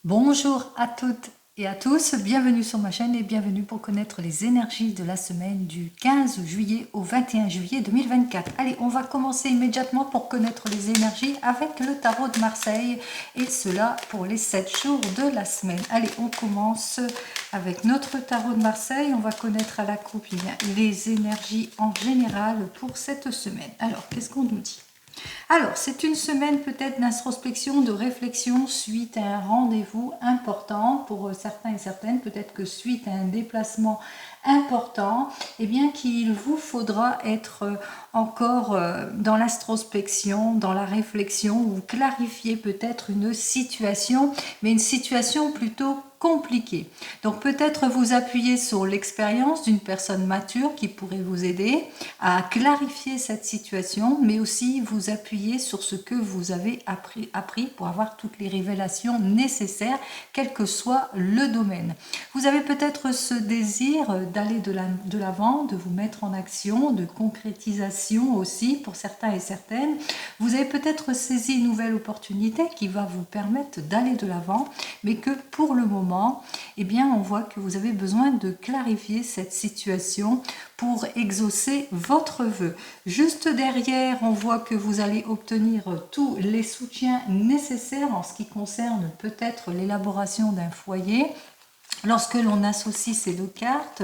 Bonjour à toutes et à tous, bienvenue sur ma chaîne et bienvenue pour connaître les énergies de la semaine du 15 juillet au 21 juillet 2024. Allez, on va commencer immédiatement pour connaître les énergies avec le tarot de Marseille et cela pour les 7 jours de la semaine. Allez, on commence avec notre tarot de Marseille, on va connaître à la coupe les énergies en général pour cette semaine. Alors, qu'est-ce qu'on nous dit ? Alors, c'est une semaine peut-être d'introspection, de réflexion suite à un rendez-vous important pour certains et certaines, peut-être que suite à un déplacement important, eh bien qu'il vous faudra être encore dans l'introspection, dans la réflexion, ou clarifier peut-être une situation, mais une situation plutôt compliqué. Donc peut-être vous appuyer sur l'expérience d'une personne mature qui pourrait vous aider à clarifier cette situation, mais aussi vous appuyer sur ce que vous avez appris pour avoir toutes les révélations nécessaires, quel que soit le domaine. Vous avez peut-être ce désir d'aller de l'avant, de vous mettre en action, de concrétisation aussi pour certains et certaines. Vous avez peut-être saisi une nouvelle opportunité qui va vous permettre d'aller de l'avant, mais que pour le moment, eh bien, on voit que vous avez besoin de clarifier cette situation pour exaucer votre vœu. Juste derrière, on voit que vous allez obtenir tous les soutiens nécessaires en ce qui concerne peut-être l'élaboration d'un foyer. Lorsque l'on associe ces deux cartes,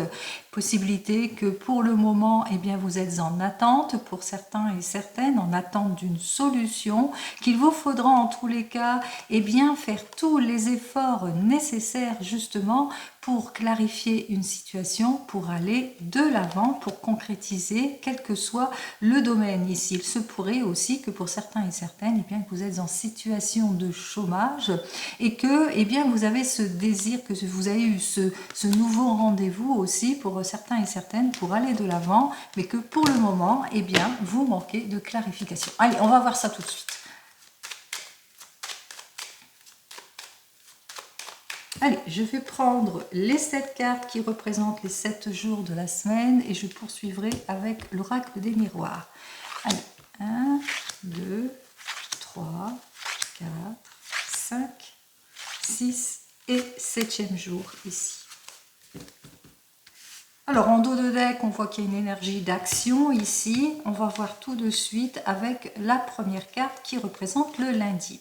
possibilité que pour le moment, eh bien, vous êtes en attente, pour certains et certaines, en attente d'une solution, qu'il vous faudra en tous les cas, eh bien, faire tous les efforts nécessaires justement pour clarifier une situation, pour aller de l'avant, pour concrétiser, quel que soit le domaine. Ici, il se pourrait aussi que pour certains et certaines, eh bien, que vous êtes en situation de chômage et que, eh bien, vous avez ce désir, que vous avez eu ce nouveau rendez-vous aussi pour certains et certaines pour aller de l'avant, mais que pour le moment, eh bien, vous manquez de clarification. Allez, on va voir ça tout de suite. Allez, je vais prendre les 7 cartes qui représentent les 7 jours de la semaine et je poursuivrai avec l'oracle des miroirs. Allez, 1, 2, 3, 4, 5, 6 et 7e jour ici. Alors en dos de deck, on voit qu'il y a une énergie d'action ici. On va voir tout de suite avec la première carte qui représente le lundi.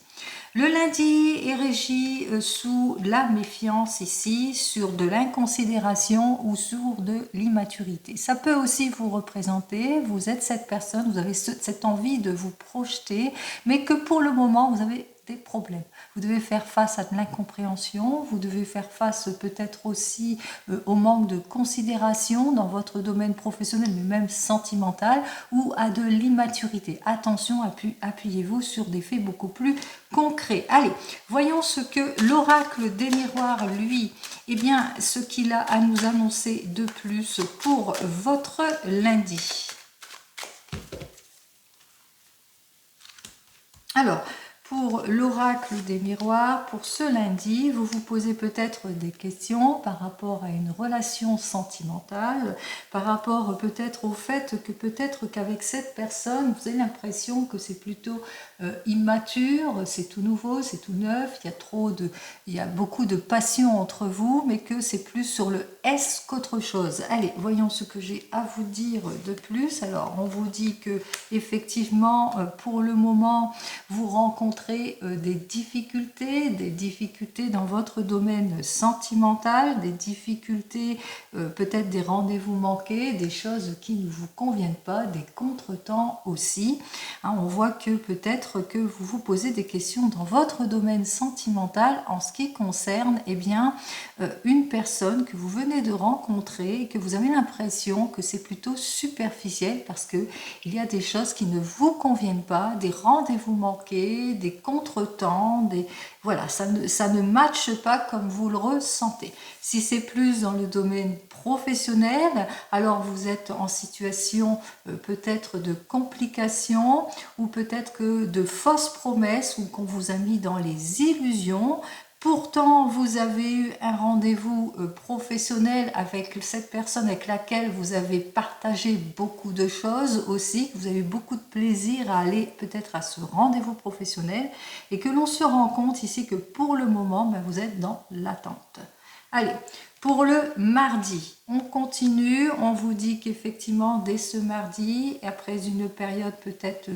Le lundi est régi sous la méfiance ici, sur de l'inconsidération ou sur de l'immaturité. Ça peut aussi vous représenter, vous êtes cette personne, vous avez cette envie de vous projeter, mais que pour le moment, vous avez des problèmes. Vous devez faire face à de l'incompréhension, vous devez faire face peut-être aussi au manque de considération dans votre domaine professionnel, mais même sentimental, ou à de l'immaturité. Attention, appuyez-vous sur des faits beaucoup plus concrets. Allez, voyons ce que l'oracle des miroirs, lui, eh bien, ce qu'il a à nous annoncer de plus pour votre lundi. Alors, pour l'oracle des miroirs, pour ce lundi, vous vous posez peut-être des questions par rapport à une relation sentimentale, par rapport peut-être au fait que peut-être qu'avec cette personne, vous avez l'impression que c'est plutôt immature, c'est tout nouveau, c'est tout neuf, il y a beaucoup de passion entre vous, mais que c'est plus sur le est qu'autre chose. Allez, voyons ce que j'ai à vous dire de plus. Alors, on vous dit que effectivement, pour le moment, vous rencontrez des difficultés dans votre domaine sentimental, des difficultés, peut-être des rendez-vous manqués, des choses qui ne vous conviennent pas, des contretemps aussi. Hein, on voit que peut-être que vous vous posez des questions dans votre domaine sentimental en ce qui concerne eh bien, une personne que vous venez de rencontrer et que vous avez l'impression que c'est plutôt superficiel parce qu'il y a des choses qui ne vous conviennent pas, des rendez-vous manqués, des contretemps, voilà, ça ne matche pas comme vous le ressentez. Si c'est plus dans le domaine professionnel, alors vous êtes en situation peut-être de complications ou peut-être que de fausses promesses ou qu'on vous a mis dans les illusions Pourtant, vous avez eu un rendez-vous professionnel avec cette personne avec laquelle vous avez partagé beaucoup de choses aussi, vous avez eu beaucoup de plaisir à aller peut-être à ce rendez-vous professionnel et que l'on se rend compte ici que pour le moment, ben, vous êtes dans l'attente. Allez, pour le mardi, on continue, on vous dit qu'effectivement, dès ce mardi, après une période peut-être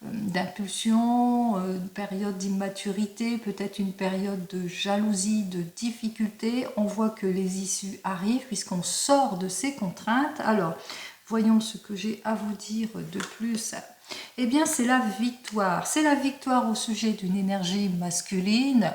d'impulsion, une période d'immaturité, peut-être une période de jalousie, de difficulté, on voit que les issues arrivent puisqu'on sort de ces contraintes. Alors, voyons ce que j'ai à vous dire de plus. Eh bien, c'est la victoire. C'est la victoire au sujet d'une énergie masculine.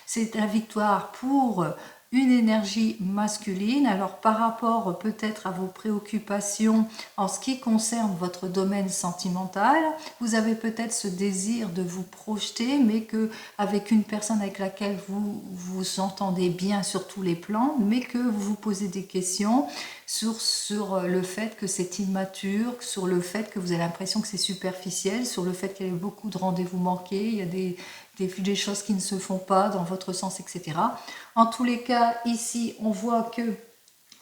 C'est la victoire pour une énergie masculine. Alors par rapport peut-être à vos préoccupations en ce qui concerne votre domaine sentimental, vous avez peut-être ce désir de vous projeter, mais que avec une personne avec laquelle vous vous entendez bien sur tous les plans, mais que vous vous posez des questions sur le fait que c'est immature, sur le fait que vous avez l'impression que c'est superficiel, sur le fait qu'il y a beaucoup de rendez-vous manqués, il y a des choses qui ne se font pas dans votre sens, etc. En tous les cas, ici, on voit que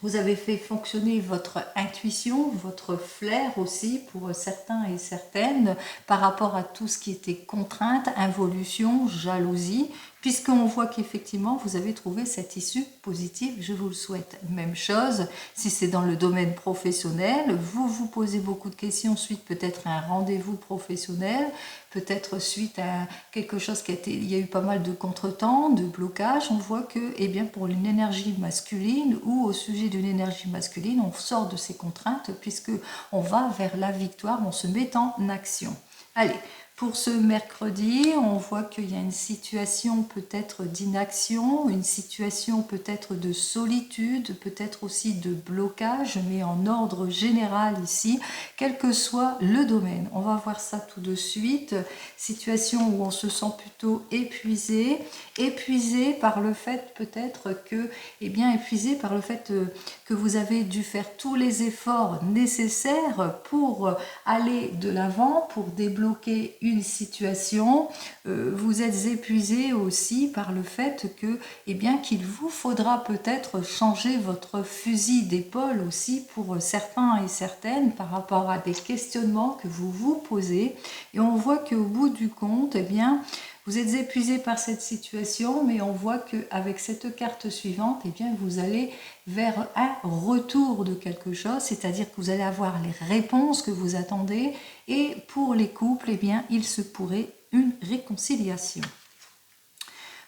vous avez fait fonctionner votre intuition, votre flair aussi pour certains et certaines par rapport à tout ce qui était contrainte, involution, jalousie, puisqu'on voit qu'effectivement vous avez trouvé cette issue positive, je vous le souhaite. Même chose, si c'est dans le domaine professionnel, vous vous posez beaucoup de questions suite peut-être à un rendez-vous professionnel, peut-être suite à quelque chose qui a été, il y a eu pas mal de contretemps, de blocages, on voit que, eh bien, pour une énergie masculine ou au sujet d'une énergie masculine, on sort de ces contraintes puisque on va vers la victoire, on se met en action. Allez, pour ce mercredi, on voit qu'il y a une situation peut-être d'inaction, une situation peut-être de solitude, peut-être aussi de blocage, mais en ordre général ici, quel que soit le domaine. On va voir ça tout de suite. Situation où on se sent plutôt épuisé, épuisé par le fait peut-être que, eh bien, épuisé par le fait que vous avez dû faire tous les efforts nécessaires pour aller de l'avant, pour débloquer une situation. Vous êtes épuisé aussi par le fait que, eh bien, qu'il vous faudra peut-être changer votre fusil d'épaule aussi pour certains et certaines par rapport à des questionnements que vous vous posez. Et on voit qu'au bout du compte, eh bien, vous êtes épuisé par cette situation, mais on voit qu'avec cette carte suivante, eh bien, vous allez vers un retour de quelque chose, c'est-à-dire que vous allez avoir les réponses que vous attendez, et pour les couples, eh bien, il se pourrait une réconciliation.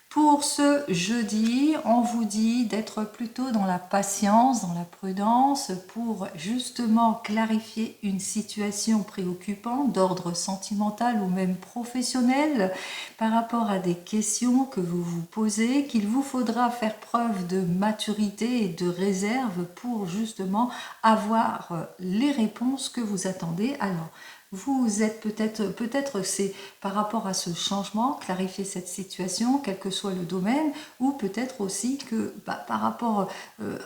Pour ce jeudi, on vous dit d'être plutôt dans la patience, dans la prudence, pour justement clarifier une situation préoccupante d'ordre sentimental ou même professionnel par rapport à des questions que vous vous posez, qu'il vous faudra faire preuve de maturité et de réserve pour justement avoir les réponses que vous attendez. Alors, vous êtes peut-être c'est par rapport à ce changement, clarifier cette situation, quel que soit le domaine, ou peut-être aussi que par rapport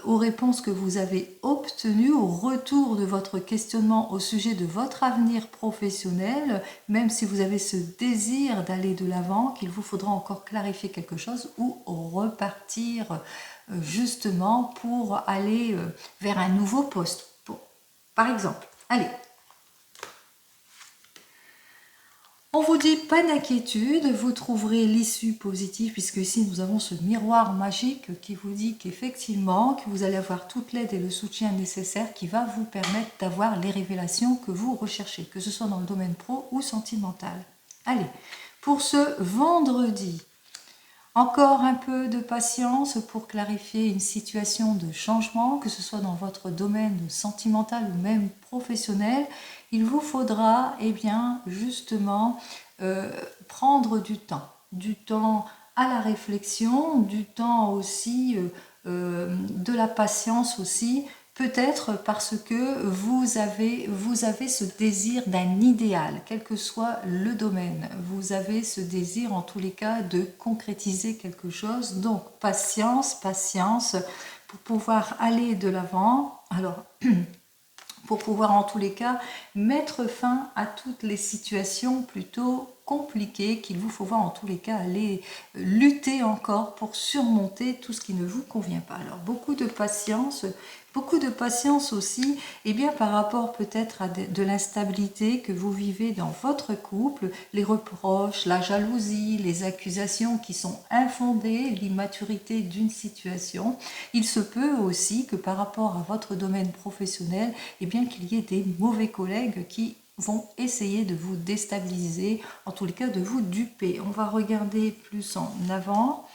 aux réponses que vous avez obtenues, au retour de votre questionnement au sujet de votre avenir professionnel, même si vous avez ce désir d'aller de l'avant, qu'il vous faudra encore clarifier quelque chose ou repartir justement pour aller vers un nouveau poste. Bon, par exemple, allez. On vous dit pas d'inquiétude, vous trouverez l'issue positive puisque ici nous avons ce miroir magique qui vous dit qu'effectivement que vous allez avoir toute l'aide et le soutien nécessaire qui va vous permettre d'avoir les révélations que vous recherchez, que ce soit dans le domaine pro ou sentimental. Allez, pour ce vendredi, encore un peu de patience pour clarifier une situation de changement, que ce soit dans votre domaine sentimental ou même professionnel. Il vous faudra, eh bien, justement, prendre du temps à la réflexion, du temps aussi, de la patience aussi, peut-être parce que vous avez ce désir d'un idéal, quel que soit le domaine. Vous avez ce désir, en tous les cas, de concrétiser quelque chose. Donc, patience, patience, pour pouvoir aller de l'avant. Alors, pour pouvoir, en tous les cas, mettre fin à toutes les situations plutôt compliqué qu'il vous faut voir en tous les cas aller lutter encore pour surmonter tout ce qui ne vous convient pas. Alors beaucoup de patience aussi, et bien par rapport peut-être à de l'instabilité que vous vivez dans votre couple, les reproches, la jalousie, les accusations qui sont infondées, l'immaturité d'une situation. Il se peut aussi que par rapport à votre domaine professionnel, et bien qu'il y ait des mauvais collègues qui vont essayer de vous déstabiliser, en tous les cas de vous duper. On va regarder plus en avant.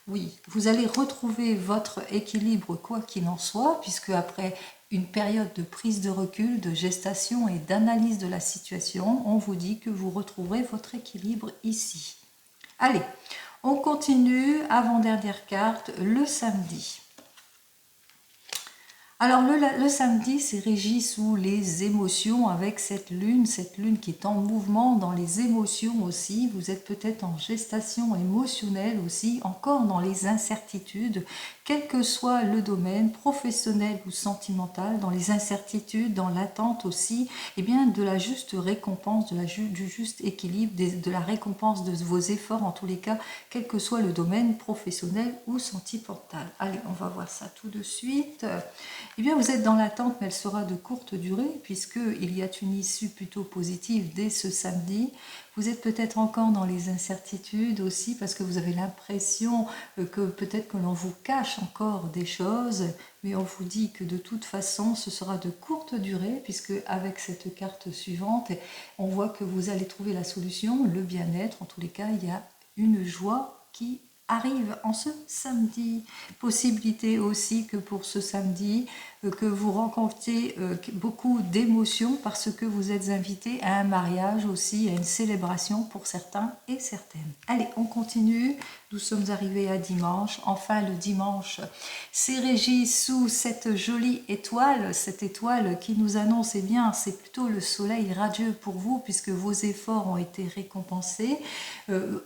Oui, vous allez retrouver votre équilibre quoi qu'il en soit, puisque après une période de prise de recul, de gestation et d'analyse de la situation, on vous dit que vous retrouverez votre équilibre ici. Allez, on continue, avant-dernière carte, le samedi. Alors le samedi, c'est régi sous les émotions avec cette lune qui est en mouvement dans les émotions aussi. Vous êtes peut-être en gestation émotionnelle aussi, encore dans les incertitudes, quel que soit le domaine, professionnel ou sentimental, dans les incertitudes, dans l'attente aussi, eh bien de la juste récompense, du juste équilibre, de la récompense de vos efforts en tous les cas, quel que soit le domaine professionnel ou sentimental. Allez, on va voir ça tout de suite. Eh bien, vous êtes dans l'attente, mais elle sera de courte durée, puisqu'il y a une issue plutôt positive dès ce samedi. Vous êtes peut-être encore dans les incertitudes aussi, parce que vous avez l'impression que peut-être que l'on vous cache encore des choses, mais on vous dit que de toute façon, ce sera de courte durée, puisque avec cette carte suivante, on voit que vous allez trouver la solution, le bien-être. En tous les cas, il y a une joie qui arrive en ce samedi. Possibilité aussi que pour ce samedi, que vous rencontriez beaucoup d'émotions parce que vous êtes invité à un mariage aussi, à une célébration pour certains et certaines. Allez, on continue. Nous sommes arrivés à dimanche. Enfin, le dimanche, c'est régi sous cette jolie étoile, cette étoile qui nous annonce, eh bien, c'est plutôt le soleil radieux pour vous puisque vos efforts ont été récompensés.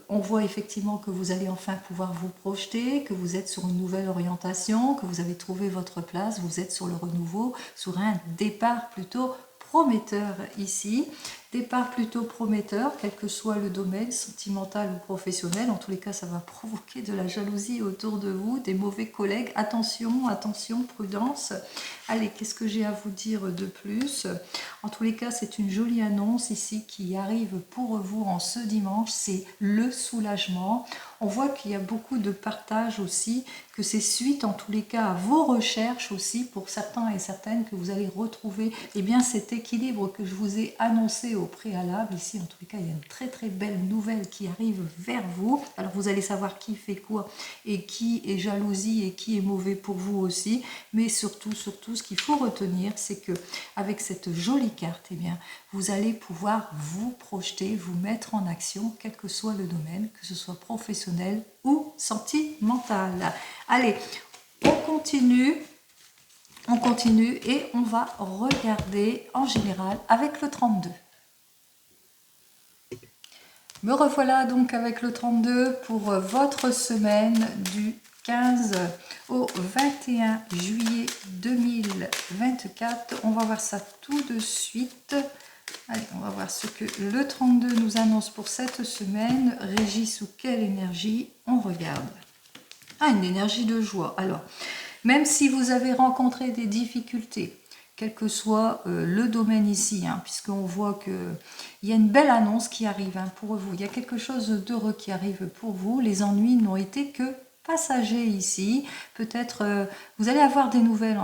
On voit effectivement que vous allez enfin pouvoir vous projeter, que vous êtes sur une nouvelle orientation, que vous avez trouvé votre place, vous êtes sur le renouveau, sur un départ plutôt prometteur ici. Départ plutôt prometteur, quel que soit le domaine, sentimental ou professionnel. En tous les cas, ça va provoquer de la jalousie autour de vous, des mauvais collègues. Attention, attention, prudence. Allez, qu'est-ce que j'ai à vous dire de plus? En tous les cas, c'est une jolie annonce ici qui arrive pour vous en ce dimanche. C'est le soulagement. On voit qu'il y a beaucoup de partage aussi, que c'est suite en tous les cas à vos recherches aussi, pour certains et certaines, que vous allez retrouver eh bien, cet équilibre que je vous ai annoncé au préalable. Ici, en tous les cas, il y a une très très belle nouvelle qui arrive vers vous. Alors, vous allez savoir qui fait quoi et qui est jalousie et qui est mauvais pour vous aussi. Mais surtout, ce qu'il faut retenir, c'est que avec cette jolie carte, eh bien, vous allez pouvoir vous projeter, vous mettre en action, quel que soit le domaine, que ce soit professionnel ou sentimental. Allez, on continue et on va regarder en général avec le 32. Me revoilà donc avec le 32 pour votre semaine du 15 au 21 juillet 2024. On va voir ça tout de suite. Allez, on va voir ce que le 32 nous annonce pour cette semaine. Régi sous quelle énergie? On regarde. Ah, une énergie de joie. Alors, même si vous avez rencontré des difficultés, quel que soit le domaine ici, puisqu'on voit qu'il y a une belle annonce qui arrive pour vous. Il y a quelque chose d'heureux qui arrive pour vous. Les ennuis n'ont été que passagers ici. Peut-être vous allez avoir des nouvelles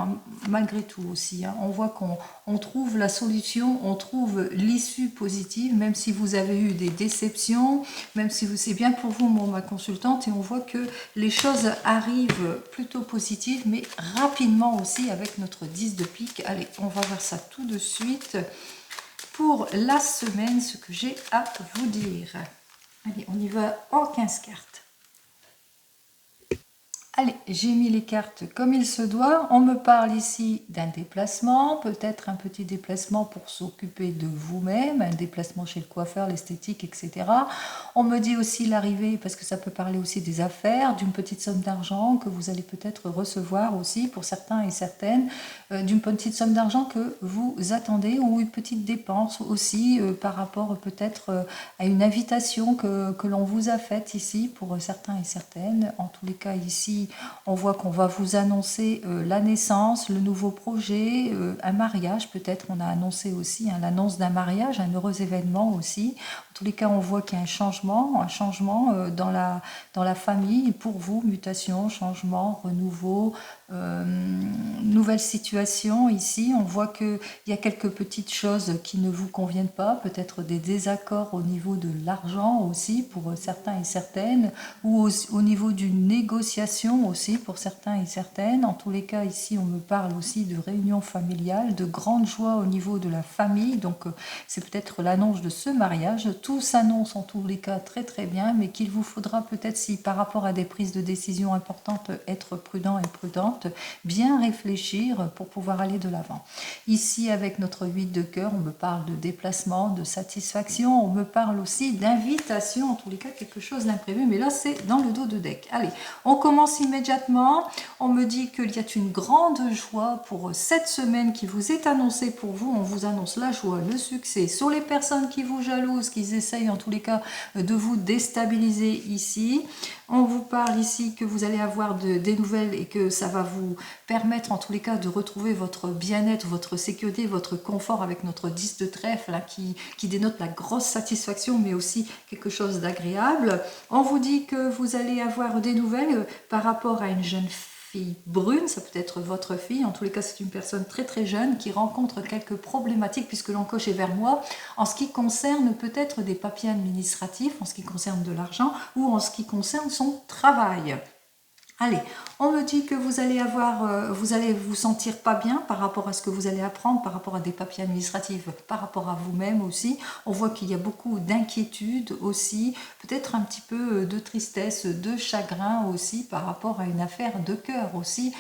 malgré tout aussi. On voit qu'on trouve la solution, on trouve l'issue positive, même si vous avez eu des déceptions, même si c'est bien pour vous, ma consultante, et on voit que les choses arrivent plutôt positives, mais rapidement aussi avec notre 10 de pique. Allez, on va voir ça tout de suite pour la semaine, ce que j'ai à vous dire. Allez, on y va en 15 cartes. Allez, j'ai mis les cartes comme il se doit. On me parle ici d'un déplacement, peut-être un petit déplacement pour s'occuper de vous-même, un déplacement chez le coiffeur, l'esthétique, etc. On me dit aussi l'arrivée, parce que ça peut parler aussi des affaires, d'une petite somme d'argent que vous allez peut-être recevoir aussi pour certains et certaines, d'une petite somme d'argent que vous attendez, ou une petite dépense aussi par rapport peut-être à une invitation que l'on vous a faite ici pour certains et certaines. En tous les cas ici, on voit qu'on va vous annoncer la naissance, le nouveau projet, un mariage peut-être. On a annoncé aussi l'annonce d'un mariage, un heureux événement aussi. En tous les cas, on voit qu'il y a un changement dans la famille pour vous, mutation, changement, renouveau, nouvelle situation ici. On voit qu'il y a quelques petites choses qui ne vous conviennent pas, peut-être des désaccords au niveau de l'argent aussi pour certains et certaines, ou au niveau d'une négociation aussi pour certains et certaines. En tous les cas, ici, on me parle aussi de réunion familiale, de grande joie au niveau de la famille. Donc, c'est peut-être l'annonce de ce mariage. Tout s'annonce en tous les cas très très bien, mais qu'il vous faudra peut-être, si par rapport à des prises de décision importantes, être prudent et prudente, bien réfléchir pour pouvoir aller de l'avant. Ici, avec notre 8 de cœur, on me parle de déplacement, de satisfaction, on me parle aussi d'invitation, en tous les cas quelque chose d'imprévu, mais là c'est dans le dos de deck. Allez, on commence immédiatement. On me dit qu'il y a une grande joie pour cette semaine qui vous est annoncée pour vous. On vous annonce la joie, le succès sur les personnes qui vous jalousent, qui essayent en tous les cas de vous déstabiliser ici. On vous parle ici que vous allez avoir des nouvelles et que ça va vous permettre en tous les cas de retrouver votre bien-être, votre sécurité, votre confort avec notre 10 de trèfle là, qui dénote la grosse satisfaction mais aussi quelque chose d'agréable. On vous dit que vous allez avoir des nouvelles par rapport à une jeune fille brune, ça peut être votre fille, en tous les cas c'est une personne très très jeune qui rencontre quelques problématiques puisque l'encoche est vers moi en ce qui concerne peut-être des papiers administratifs, en ce qui concerne de l'argent ou en ce qui concerne son travail. Allez, on me dit que vous allez vous sentir pas bien par rapport à ce que vous allez apprendre, par rapport à des papiers administratifs, par rapport à vous-même aussi. On voit qu'il y a beaucoup d'inquiétude aussi, peut-être un petit peu de tristesse, de chagrin aussi par rapport à une affaire de cœur aussi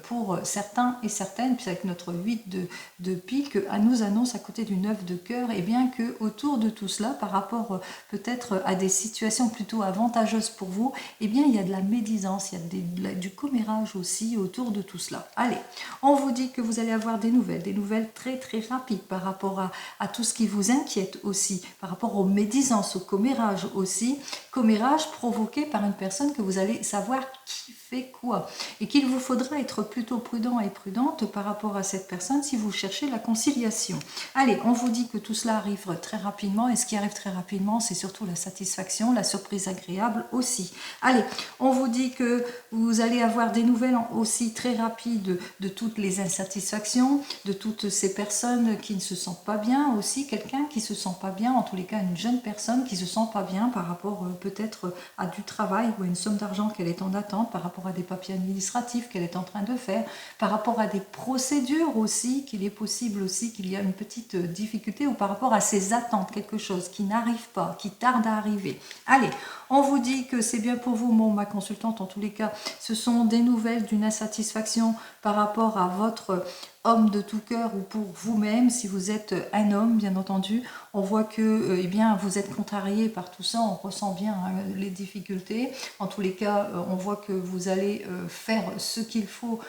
pour certains et certaines, puisqu'avec notre 8 de pique, elle nous annonce à côté du 9 de cœur, et bien que autour de tout cela, par rapport peut-être à des situations plutôt avantageuses pour vous, et bien il y a de la médisance, il y a du commérage aussi autour de tout cela. Allez, on vous dit que vous allez avoir des nouvelles très très rapides par rapport à tout ce qui vous inquiète aussi, par rapport aux médisances, au commérage aussi, commérage provoqué par une personne que vous allez savoir qui fait quoi, et qu'il vous faudra être plutôt prudent et prudente par rapport à cette personne si vous cherchez la conciliation. Allez, on vous dit que tout cela arrive très rapidement, et ce qui arrive très rapidement, c'est surtout la satisfaction, la surprise agréable aussi. Allez, on vous dit que vous allez avoir des nouvelles aussi très rapides de toutes les insatisfactions, de toutes ces personnes qui ne se sentent pas bien aussi, quelqu'un qui se sent pas bien, en tous les cas une jeune personne qui se sent pas bien par rapport peut-être à du travail ou à une somme d'argent qu'elle est en attente, par rapport à des papiers administratifs qu'elle est en train de faire, par rapport à des procédures aussi, qu'il est possible aussi qu'il y a une petite difficulté, ou par rapport à ses attentes, quelque chose qui n'arrive pas, qui tarde à arriver. Allez, on vous dit que c'est bien pour vous, ma consultante, en tous les cas, ce sont des nouvelles d'une insatisfaction par rapport à votre homme de tout cœur ou pour vous-même, si vous êtes un homme, bien entendu. On voit que eh bien, vous êtes contrarié par tout ça, on ressent bien les difficultés. En tous les cas, on voit que vous allez faire ce qu'il faut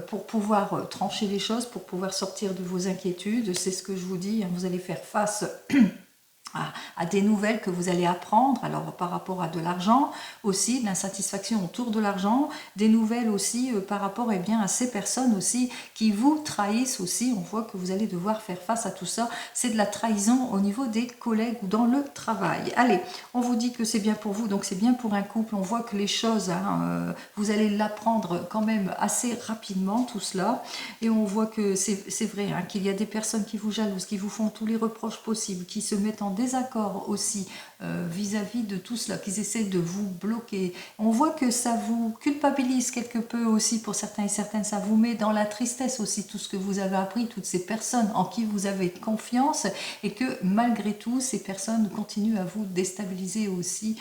pour pouvoir trancher les choses, pour pouvoir sortir de vos inquiétudes. C'est ce que je vous dis, vous allez faire face à des nouvelles que vous allez apprendre, alors par rapport à de l'argent aussi, de l'insatisfaction autour de l'argent, des nouvelles aussi par rapport bien, à ces personnes aussi qui vous trahissent aussi. On voit que vous allez devoir faire face à tout ça, c'est de la trahison au niveau des collègues ou dans le travail. Allez, on vous dit que c'est bien pour vous, donc c'est bien pour un couple, on voit que les choses, vous allez l'apprendre quand même assez rapidement tout cela, et on voit que c'est vrai qu'il y a des personnes qui vous jalousent, qui vous font tous les reproches possibles, qui se mettent en désaccord aussi vis-à-vis de tout cela, qu'ils essaient de vous bloquer. On voit que ça vous culpabilise quelque peu aussi pour certains et certaines, ça vous met dans la tristesse aussi, tout ce que vous avez appris, toutes ces personnes en qui vous avez confiance, et que malgré tout, ces personnes continuent à vous déstabiliser aussi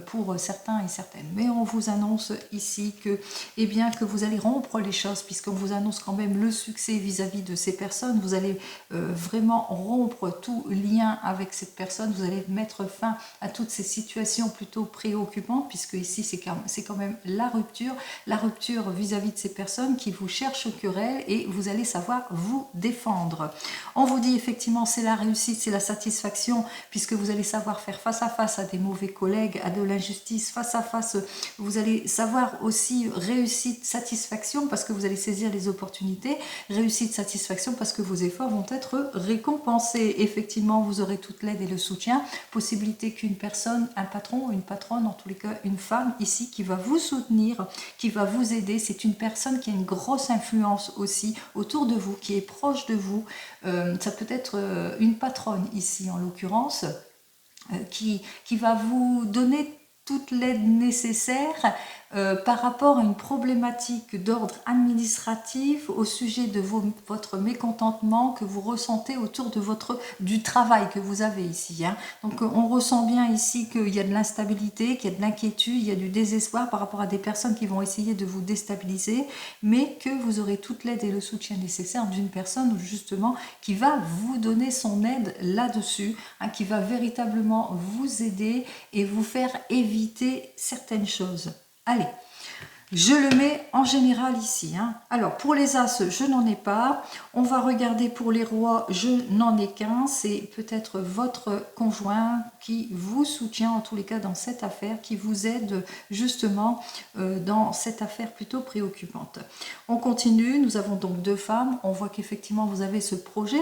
pour certains et certaines. Mais on vous annonce ici que, eh bien, que vous allez rompre les choses, puisqu'on vous annonce quand même le succès vis-à-vis de ces personnes. Vous allez vraiment rompre tout lien avec cette personne, vous allez mettre fin à toutes ces situations plutôt préoccupantes, puisque ici c'est quand même la rupture vis-à-vis de ces personnes qui vous cherchent querelle, et vous allez savoir vous défendre. On vous dit effectivement c'est la réussite, c'est la satisfaction, puisque vous allez savoir faire face à des mauvais collègues, à de l'injustice, face à face, vous allez savoir aussi réussite, satisfaction, parce que vous allez saisir les opportunités, réussite, satisfaction, parce que vos efforts vont être récompensés. Effectivement, vous aurez toute l'aide et le soutien, possibilité qu'une personne, un patron, une patronne, en tous les cas une femme ici, qui va vous soutenir, qui va vous aider. C'est une personne qui a une grosse influence aussi autour de vous, qui est proche de vous. Ça peut être une patronne ici en l'occurrence, qui va vous donner toute l'aide nécessaire par rapport à une problématique d'ordre administratif au sujet de votre mécontentement que vous ressentez autour de du travail que vous avez ici. Hein. Donc on ressent bien ici qu'il y a de l'instabilité, qu'il y a de l'inquiétude, il y a du désespoir par rapport à des personnes qui vont essayer de vous déstabiliser, mais que vous aurez toute l'aide et le soutien nécessaire d'une personne justement qui va vous donner son aide là-dessus, hein, qui va véritablement vous aider et vous faire éviter certaines choses. Allez, je le mets en général ici. Hein. Alors, pour les As, je n'en ai pas. On va regarder pour les Rois, je n'en ai qu'un. C'est peut-être votre conjoint qui vous soutient, en tous les cas, dans cette affaire, qui vous aide justement dans cette affaire plutôt préoccupante. On continue. Nous avons donc 2 femmes. On voit qu'effectivement, vous avez ce projet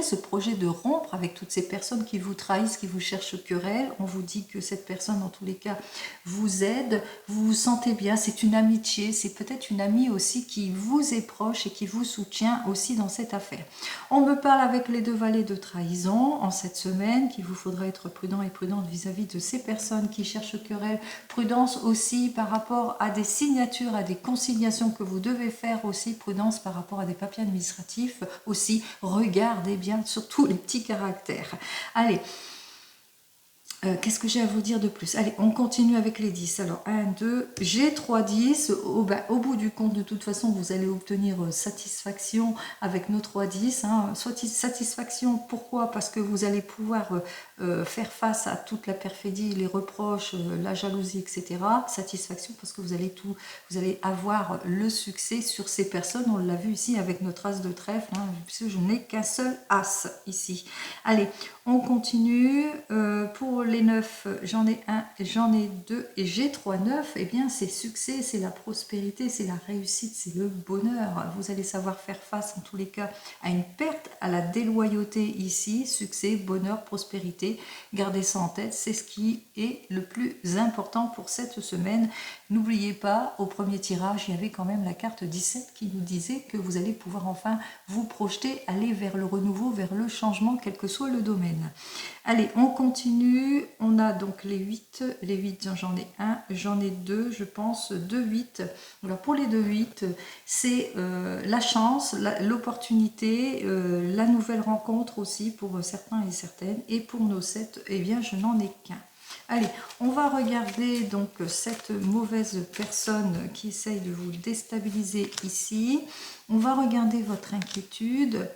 de rompre avec toutes ces personnes qui vous trahissent, qui vous cherchent querelle. On vous dit que cette personne, en tous les cas, vous aide. Vous vous sentez bien. C'est une amitié. C'est peut-être une amie aussi qui vous est proche et qui vous soutient aussi dans cette affaire. On me parle avec les 2 valets de trahison en cette semaine, qu'il vous faudra être prudent et prudente vis-à-vis de ces personnes qui cherchent querelle. Prudence aussi par rapport à des signatures, à des conciliations que vous devez faire aussi. Prudence par rapport à des papiers administratifs aussi. Regardez bien surtout les petits caractères. Allez. Qu'est-ce que j'ai à vous dire de plus? Allez, on continue avec les 10. Alors, 1, 2, j'ai 3 10. Au bout du compte, de toute façon, vous allez obtenir satisfaction avec nos 3 10. Hein. Satisfaction, pourquoi? Parce que vous allez pouvoir faire face à toute la perfidie, les reproches, la jalousie, etc. Satisfaction, parce que vous allez avoir le succès sur ces personnes. On l'a vu ici avec notre As de trèfle, hein, puisque je n'ai qu'un seul As ici. Allez, on continue. Pour les 9, j'en ai 1, j'en ai 2 et j'ai 3 9. Eh bien, c'est succès, c'est la prospérité, c'est la réussite, c'est le bonheur. Vous allez savoir faire face, en tous les cas, à une perte, à la déloyauté ici. Succès, bonheur, prospérité. Gardez ça en tête, c'est ce qui est le plus important pour cette semaine. N'oubliez pas, au premier tirage, il y avait quand même la carte 17 qui nous disait que vous allez pouvoir enfin vous projeter, aller vers le renouveau, vers le changement, quel que soit le domaine. Allez, on continue. On a donc les 8. Les 8, j'en ai 1, j'en ai 2, je pense, 2 8. Alors pour les 2 8, c'est la chance, l'opportunité, la nouvelle rencontre aussi pour certains et certaines. Et pour nos 7, eh bien, je n'en ai qu'un. Allez, on va regarder donc cette mauvaise personne qui essaye de vous déstabiliser ici. On va regarder votre inquiétude.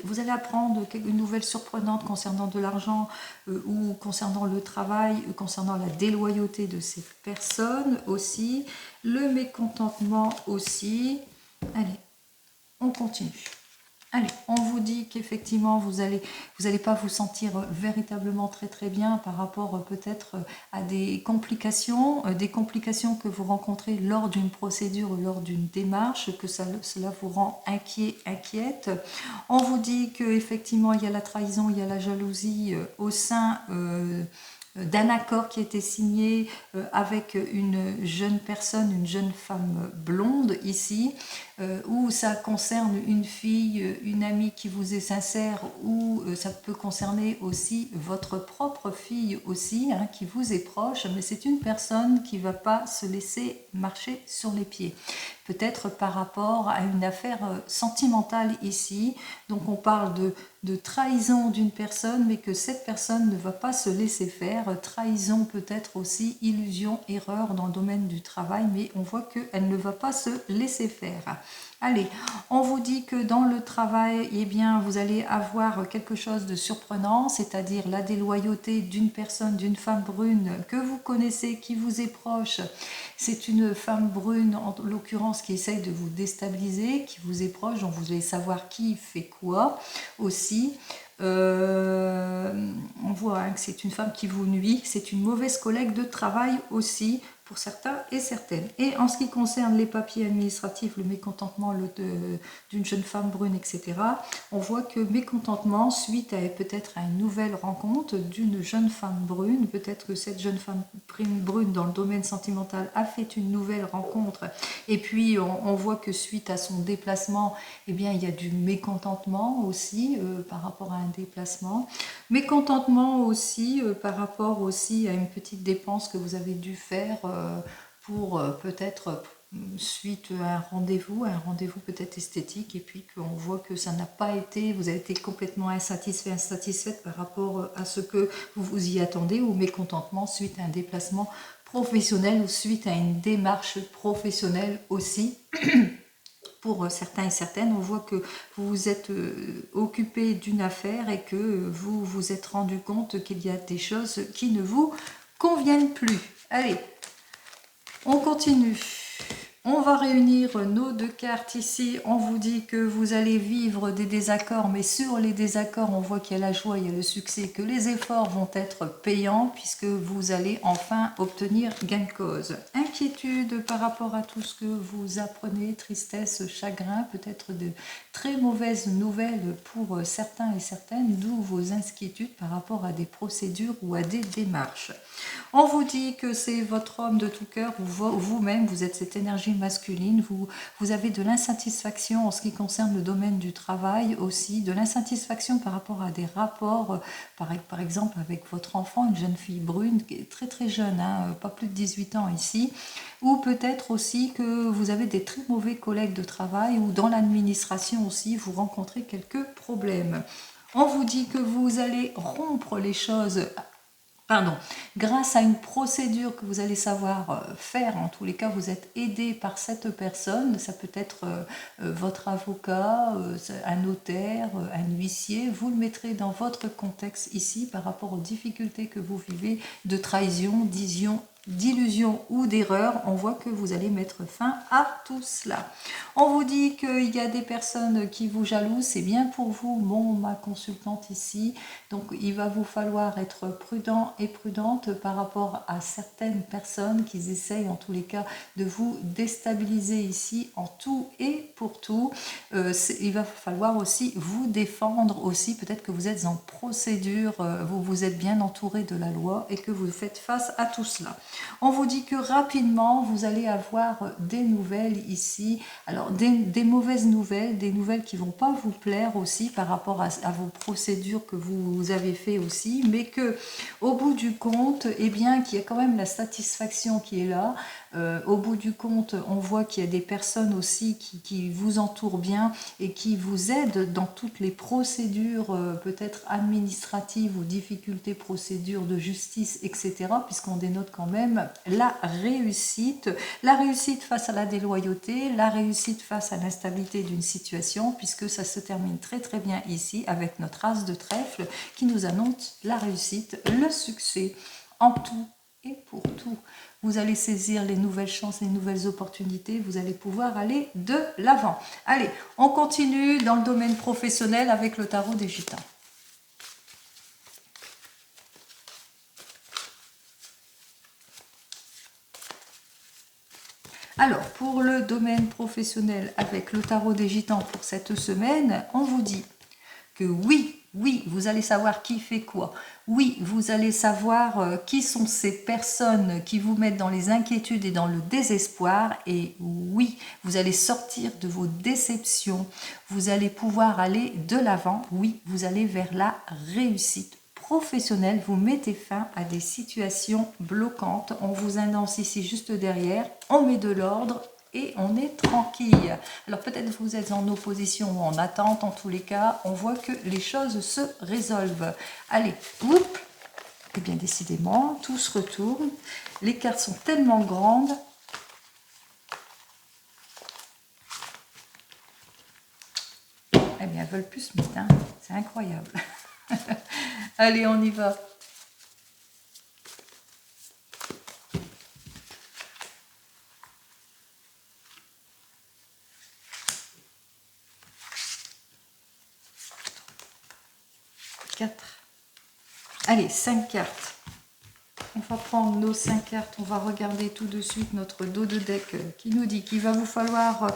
Vous allez apprendre une nouvelle surprenante concernant de l'argent ou concernant le travail, concernant la déloyauté de ces personnes aussi, le mécontentement aussi. Allez, on continue. Allez, on vous dit qu'effectivement, vous allez pas vous sentir véritablement très bien par rapport peut-être à des complications que vous rencontrez lors d'une procédure ou lors d'une démarche, que cela vous rend inquiète. On vous dit qu'effectivement, il y a la trahison, il y a la jalousie au sein d'un accord qui a été signé avec une jeune personne, une jeune femme blonde ici, ou ça concerne une fille, une amie qui vous est sincère, ou ça peut concerner aussi votre propre fille aussi, hein, qui vous est proche, mais c'est une personne qui ne va pas se laisser marcher sur les pieds. Peut-être par rapport à une affaire sentimentale ici. Donc on parle de trahison d'une personne, mais que cette personne ne va pas se laisser faire. Trahison peut-être aussi, illusion, erreur dans le domaine du travail, mais on voit qu'elle ne va pas se laisser faire. Allez, on vous dit que dans le travail, eh bien, vous allez avoir quelque chose de surprenant, c'est-à-dire la déloyauté d'une personne, d'une femme brune que vous connaissez, qui vous est proche. C'est une femme brune, en l'occurrence, qui essaye de vous déstabiliser, qui vous est proche, donc vous allez savoir qui fait quoi aussi. On voit hein, que c'est une femme qui vous nuit, c'est une mauvaise collègue de travail aussi, pour certains et certaines. Et en ce qui concerne les papiers administratifs, le mécontentement d'une jeune femme brune, etc., on voit que mécontentement suite à peut-être à une nouvelle rencontre d'une jeune femme brune, peut-être que cette jeune femme brune dans le domaine sentimental a fait une nouvelle rencontre, et puis on voit que suite à son déplacement, eh bien, il y a du mécontentement aussi par rapport à un déplacement. Mécontentement aussi par rapport aussi à une petite dépense que vous avez dû faire pour peut-être suite à un rendez-vous peut-être esthétique, et puis qu'on voit que ça n'a pas été, vous avez été complètement insatisfaite par rapport à ce que vous vous y attendez, ou mécontentement suite à un déplacement professionnel ou suite à une démarche professionnelle aussi. Pour certains et certaines, on voit que vous vous êtes occupé d'une affaire et que vous vous êtes rendu compte qu'il y a des choses qui ne vous conviennent plus. Allez, on continue. On va réunir nos deux cartes ici. On vous dit que vous allez vivre des désaccords, mais sur les désaccords, on voit qu'il y a la joie, il y a le succès, que les efforts vont être payants puisque vous allez enfin obtenir gain de cause. Inquiétude par rapport à tout ce que vous apprenez, tristesse, chagrin, peut-être de très mauvaises nouvelles pour certains et certaines, d'où vos inquiétudes par rapport à des procédures ou à des démarches. On vous dit que c'est votre homme de tout cœur, ou vous-même, vous êtes cette énergie masculine, vous avez de l'insatisfaction en ce qui concerne le domaine du travail aussi, de l'insatisfaction par rapport à des rapports, par exemple avec votre enfant, une jeune fille brune, qui est très très jeune, hein, pas plus de 18 ans ici, ou peut-être aussi que vous avez des très mauvais collègues de travail, ou dans l'administration aussi, vous rencontrez quelques problèmes. On vous dit que vous allez rompre les choses grâce à une procédure que vous allez savoir faire. En tous les cas, vous êtes aidé par cette personne. Ça peut être votre avocat, un notaire, un huissier. Vous le mettrez dans votre contexte ici par rapport aux difficultés que vous vivez de trahison, d'illusion ou d'erreur. On voit que vous allez mettre fin à tout cela. On vous dit qu'il y a des personnes qui vous jalousent. C'est bien pour vous, ma consultante ici. Donc il va vous falloir être prudent et prudente par rapport à certaines personnes qui essayent en tous les cas de vous déstabiliser ici en tout et pour tout. Il va falloir aussi vous défendre aussi. Peut-être que vous êtes en procédure, vous êtes bien entouré de la loi et que vous faites face à tout cela. On vous dit que rapidement vous allez avoir des nouvelles ici. Alors des mauvaises nouvelles, des nouvelles qui vont pas vous plaire aussi par rapport à vos procédures que vous avez fait aussi, mais que au bout du compte, eh bien qu'il y a quand même la satisfaction qui est là. Au bout du compte, on voit qu'il y a des personnes aussi qui vous entourent bien et qui vous aident dans toutes les procédures peut-être administratives ou difficultés, procédures de justice, etc. Puisqu'on dénote quand même la réussite face à la déloyauté, la réussite face à l'instabilité d'une situation, puisque ça se termine très très bien ici avec notre as de trèfle qui nous annonce la réussite, le succès en tout et pour tout. Vous allez saisir les nouvelles chances, les nouvelles opportunités, vous allez pouvoir aller de l'avant. Allez, on continue dans le domaine professionnel avec le tarot des gitans. Alors, pour le domaine professionnel avec le tarot des gitans pour cette semaine, on vous dit que oui, Oui, vous allez savoir qui fait quoi. Oui, vous allez savoir qui sont ces personnes qui vous mettent dans les inquiétudes et dans le désespoir. Et oui, vous allez sortir de vos déceptions. Vous allez pouvoir aller de l'avant. Oui, vous allez vers la réussite professionnelle. Vous mettez fin à des situations bloquantes. On vous annonce ici juste derrière. On met de l'ordre et on est tranquille. Alors peut-être vous êtes en opposition ou en attente, en tous les cas, on voit que les choses se résolvent. Allez, oups, et bien décidément, tout se retourne. Les cartes sont tellement grandes. Eh bien, elles veulent plus se mettre, hein. C'est incroyable. Allez, on y va. Quatre. Allez, 5 cartes. On va prendre nos 5 cartes, on va regarder tout de suite notre dos de deck qui nous dit qu'il va vous falloir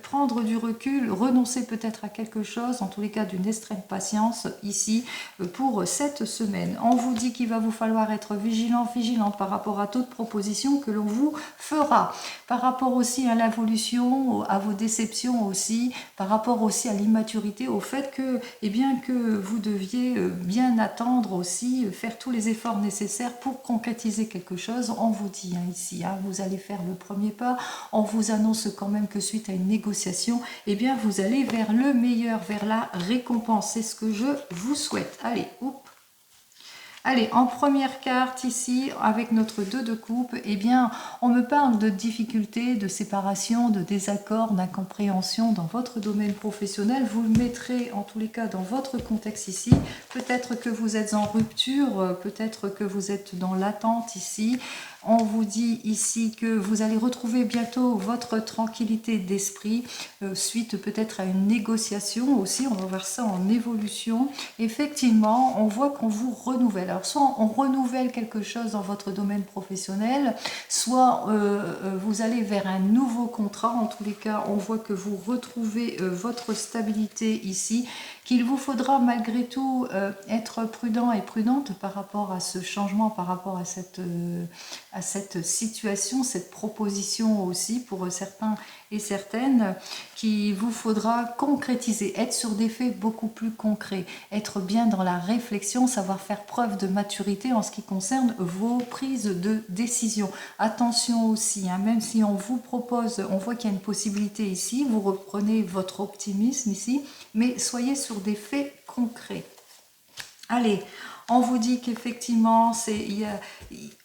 prendre du recul, renoncer peut-être à quelque chose, en tous les cas d'une extrême patience ici pour cette semaine. On vous dit qu'il va vous falloir être vigilante par rapport à toute proposition que l'on vous fera, par rapport aussi à l'évolution, à vos déceptions aussi, par rapport aussi à l'immaturité, au fait que, que vous deviez bien attendre aussi, faire tous les efforts nécessaires pour concrétiser quelque chose. On vous dit ici, vous allez faire le premier pas. On vous annonce quand même que suite à une négociation, vous allez vers le meilleur, vers la récompense. C'est ce que je vous souhaite. Allez, oups. Allez, en première carte ici, avec notre 2 de coupe, on me parle de difficultés, de séparation, de désaccords, d'incompréhension dans votre domaine professionnel. Vous le mettrez en tous les cas dans votre contexte ici. Peut-être que vous êtes en rupture, peut-être que vous êtes dans l'attente ici. On vous dit ici que vous allez retrouver bientôt votre tranquillité d'esprit suite peut-être à une négociation aussi. On va voir ça en évolution. Effectivement, on voit qu'on vous renouvelle. Alors, soit on renouvelle quelque chose dans votre domaine professionnel, soit vous allez vers un nouveau contrat. En tous les cas, on voit que vous retrouvez votre stabilité ici, qu'il vous faudra malgré tout être prudent et prudente par rapport à ce changement, par rapport à cette situation, cette proposition aussi pour certains et certaines, qu'il vous faudra concrétiser, être sur des faits beaucoup plus concrets, être bien dans la réflexion, savoir faire preuve de maturité en ce qui concerne vos prises de décision. Attention aussi, même si on vous propose, on voit qu'il y a une possibilité ici, vous reprenez votre optimisme ici, mais soyez sur des faits concrets. Allez, on vous dit qu'effectivement,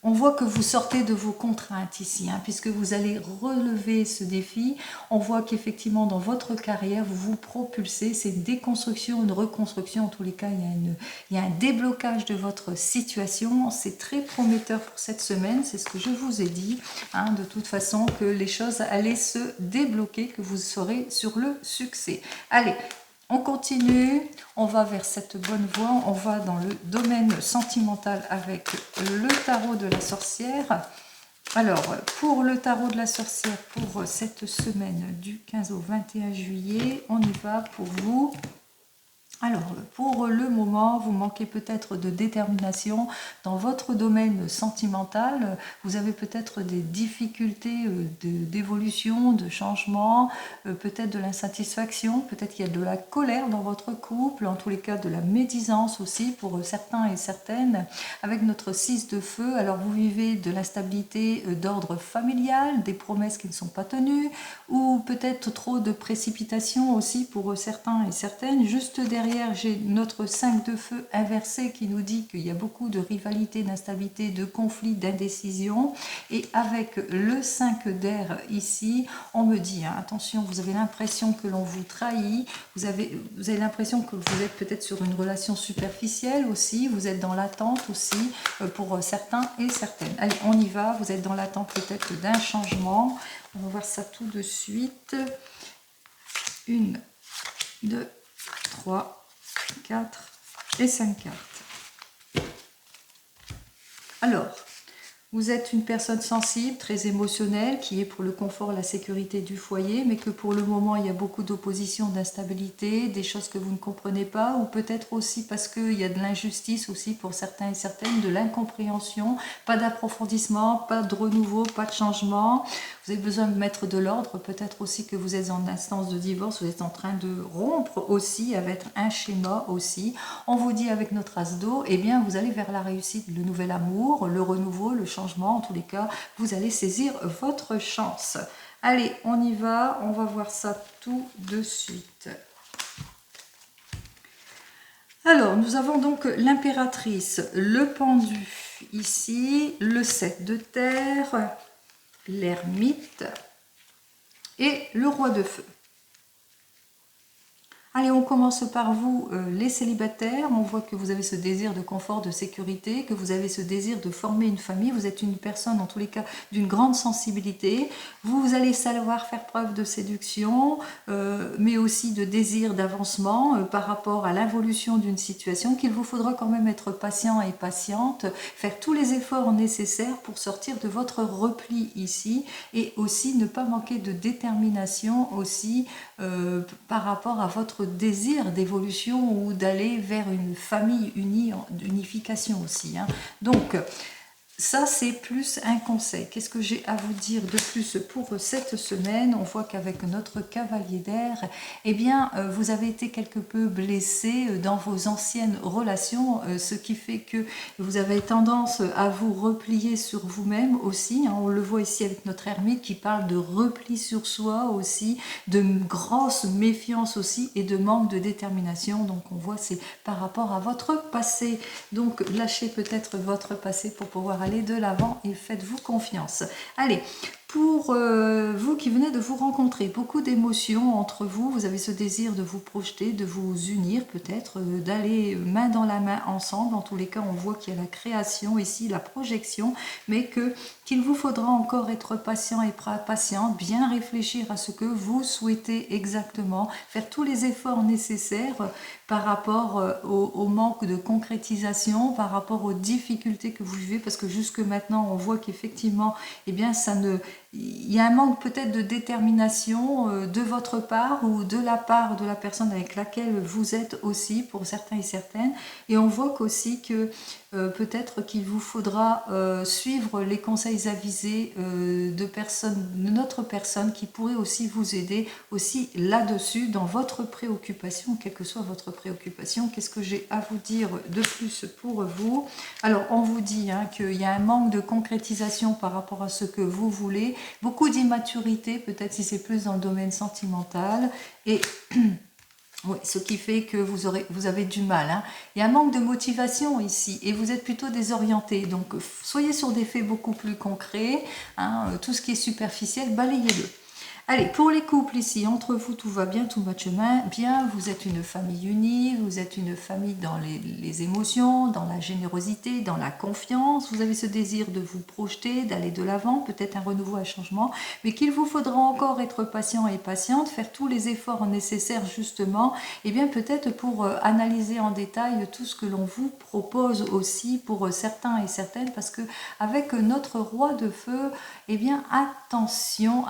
on voit que vous sortez de vos contraintes ici, puisque vous allez relever ce défi. On voit qu'effectivement, dans votre carrière, vous vous propulsez. C'est une déconstruction, une reconstruction. En tous les cas, il y a un déblocage de votre situation. C'est très prometteur pour cette semaine. C'est ce que je vous ai dit, de toute façon, que les choses allaient se débloquer, que vous serez sur le succès. Allez, on continue, on va vers cette bonne voie, on va dans le domaine sentimental avec le tarot de la sorcière. Alors, pour le tarot de la sorcière, pour cette semaine du 15 au 21 juillet, on y va pour vous. Alors, pour le moment, vous manquez peut-être de détermination dans votre domaine sentimental. Vous avez peut-être des difficultés d'évolution, de changement, peut-être de l'insatisfaction, peut-être qu'il y a de la colère dans votre couple, en tous les cas de la médisance aussi pour certains et certaines. Avec notre 6 de feu, alors vous vivez de l'instabilité d'ordre familial, des promesses qui ne sont pas tenues, ou peut-être trop de précipitation aussi pour certains et certaines. Juste derrière, j'ai notre 5 de feu inversé qui nous dit qu'il y a beaucoup de rivalité, d'instabilité, de conflits, d'indécision. Et avec le 5 d'air ici, on me dit, attention, vous avez l'impression que l'on vous trahit, vous avez l'impression que vous êtes peut-être sur une relation superficielle aussi, vous êtes dans l'attente aussi pour certains et certaines. Allez, on y va, vous êtes dans l'attente peut-être d'un changement. On va voir ça tout de suite. 1, 2, 3, 4 et 5 cartes. Alors, Vous êtes une personne sensible, très émotionnelle, qui est pour le confort, la sécurité du foyer, mais que pour le moment, il y a beaucoup d'opposition, d'instabilité, des choses que vous ne comprenez pas, ou peut-être aussi parce qu'il y a de l'injustice aussi pour certains et certaines, de l'incompréhension, pas d'approfondissement, pas de renouveau, pas de changement. Vous avez besoin de mettre de l'ordre, peut-être aussi que vous êtes en instance de divorce, vous êtes en train de rompre aussi avec un schéma aussi. On vous dit avec notre as d'eau, eh bien vous allez vers la réussite, le nouvel amour, le renouveau, le changement, en tous les cas, vous allez saisir votre chance. Allez, on y va, on va voir ça tout de suite. Alors, nous avons donc l'impératrice, le pendu, ici, le 7 de terre, l'ermite et le roi de feu. Allez, on commence par vous, les célibataires. On voit que vous avez ce désir de confort, de sécurité, que vous avez ce désir de former une famille. Vous êtes une personne, en tous les cas, d'une grande sensibilité. Vous allez savoir faire preuve de séduction, mais aussi de désir d'avancement par rapport à l'évolution d'une situation, qu'il vous faudra quand même être patient et patiente, faire tous les efforts nécessaires pour sortir de votre repli ici, et aussi ne pas manquer de détermination aussi par rapport à votre désir d'évolution ou d'aller vers une famille unie, d'unification aussi. Hein. Donc, ça, c'est plus un conseil. Qu'est-ce que j'ai à vous dire de plus pour cette semaine? On voit qu'avec notre cavalier d'air, eh bien, vous avez été quelque peu blessé dans vos anciennes relations, ce qui fait que vous avez tendance à vous replier sur vous-même aussi. Hein. On le voit ici avec notre ermite qui parle de repli sur soi aussi, de grosse méfiance aussi et de manque de détermination. Donc, on voit c'est par rapport à votre passé. Donc, lâchez peut-être votre passé pour pouvoir aller de l'avant et faites-vous confiance. Allez, pour vous qui venez de vous rencontrer, beaucoup d'émotions entre vous, vous avez ce désir de vous projeter, de vous unir peut-être, d'aller main dans la main ensemble. En tous les cas, on voit qu'il y a la création ici, la projection, mais qu'il vous faudra encore être patient et patiente, bien réfléchir à ce que vous souhaitez exactement, faire tous les efforts nécessaires par rapport au manque de concrétisation, par rapport aux difficultés que vous vivez, parce que jusque maintenant, on voit qu'effectivement, eh bien, il y a un manque peut-être de détermination de votre part ou de la part de la personne avec laquelle vous êtes aussi, pour certains et certaines. Et on voit qu'aussi que peut-être qu'il vous faudra suivre les conseils avisés de notre personne qui pourrait aussi vous aider aussi là-dessus, dans votre préoccupation, quelle que soit votre préoccupation. Qu'est-ce que j'ai à vous dire de plus pour vous? Alors, on vous dit hein, qu'il y a un manque de concrétisation par rapport à ce que vous voulez, beaucoup d'immaturité, peut-être si c'est plus dans le domaine sentimental, et oui, ce qui fait que vous avez du mal. Hein. Il y a un manque de motivation ici et vous êtes plutôt désorienté. Donc, soyez sur des faits beaucoup plus concrets. Hein, tout ce qui est superficiel, balayez-le. Allez, pour les couples ici, entre vous, tout va bien, tout marche bien, vous êtes une famille unie, vous êtes une famille dans les émotions, dans la générosité, dans la confiance, vous avez ce désir de vous projeter, d'aller de l'avant, peut-être un renouveau, un changement, mais qu'il vous faudra encore être patient et patiente, faire tous les efforts nécessaires justement, et bien peut-être pour analyser en détail tout ce que l'on vous propose aussi pour certains et certaines, parce que avec notre roi de feu, eh bien attention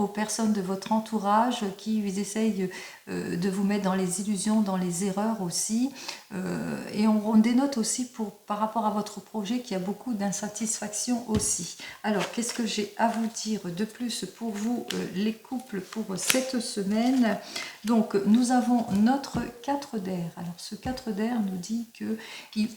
aux personnes de votre entourage qui essayent de vous mettre dans les illusions, dans les erreurs aussi. Et on dénote aussi par rapport à votre projet qu'il y a beaucoup d'insatisfaction aussi. Alors, qu'est-ce que j'ai à vous dire de plus pour vous, les couples, pour cette semaine? Donc, nous avons notre 4 d'air. Alors, ce 4 d'air nous dit que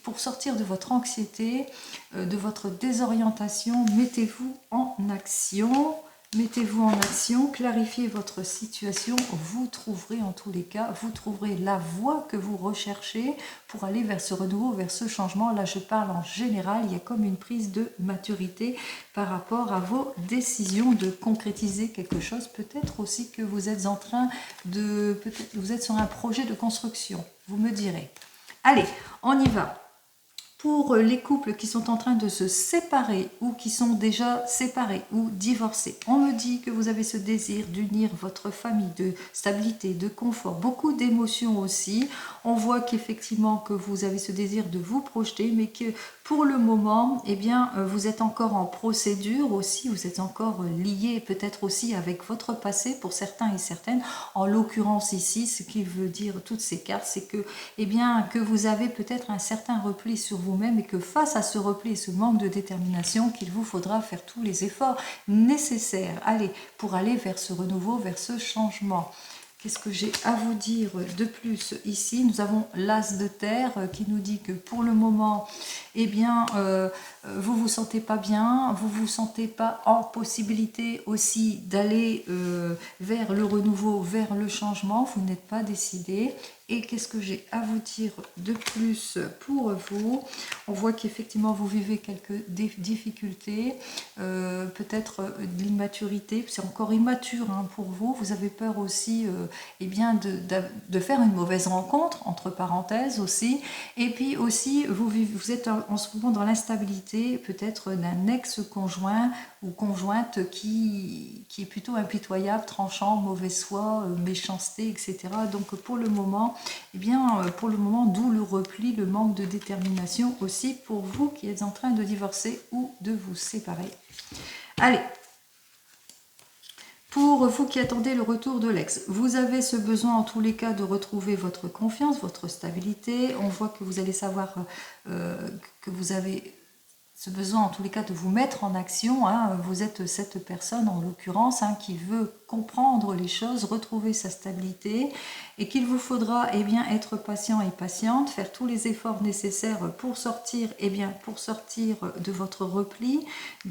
pour sortir de votre anxiété, de votre désorientation, mettez-vous en action. Mettez-vous en action, clarifiez votre situation, vous trouverez en tous les cas, vous trouverez la voie que vous recherchez pour aller vers ce renouveau, vers ce changement. Là, je parle en général, il y a comme une prise de maturité par rapport à vos décisions de concrétiser quelque chose. Peut-être aussi que vous êtes en train de... Peut-être vous êtes sur un projet de construction, vous me direz. Allez, on y va. Pour les couples qui sont en train de se séparer ou qui sont déjà séparés ou divorcés, on me dit que vous avez ce désir d'unir votre famille, de stabilité, de confort, beaucoup d'émotions aussi. On voit qu'effectivement que vous avez ce désir de vous projeter, mais que pour le moment, eh bien, vous êtes encore en procédure aussi, vous êtes encore lié peut-être aussi avec votre passé pour certains et certaines. En l'occurrence ici, ce qui veut dire toutes ces cartes, c'est que, eh bien, que vous avez peut-être un certain repli sur vous-même et que face à ce repli et ce manque de détermination, qu'il vous faudra faire tous les efforts nécessaires pour aller vers ce renouveau, vers ce changement. Qu'est-ce que j'ai à vous dire de plus ici? Nous avons l'As de terre qui nous dit que pour le moment, eh bien, vous vous sentez pas bien, vous vous sentez pas en possibilité aussi d'aller vers le renouveau, vers le changement, vous n'êtes pas décidé. Et qu'est-ce que j'ai à vous dire de plus pour vous? On voit qu'effectivement vous vivez quelques difficultés, peut-être de l'immaturité, c'est encore immature pour vous. Vous avez peur aussi eh bien de faire une mauvaise rencontre, entre parenthèses aussi. Et puis aussi, vous êtes en ce moment dans l'instabilité peut-être d'un ex-conjoint ou conjointe qui est plutôt impitoyable, tranchant, mauvaise foi, méchanceté, etc. Donc pour le moment, eh bien, pour le moment, d'où le repli, le manque de détermination aussi pour vous qui êtes en train de divorcer ou de vous séparer. Allez, pour vous qui attendez le retour de l'ex, vous avez ce besoin en tous les cas de retrouver votre confiance, votre stabilité. On voit que vous allez savoir que vous avez ce besoin en tous les cas de vous mettre en action. Vous êtes cette personne en l'occurrence qui veut comprendre les choses, retrouver sa stabilité et qu'il vous faudra eh bien, être patient et patiente, faire tous les efforts nécessaires pour sortir, pour sortir de votre repli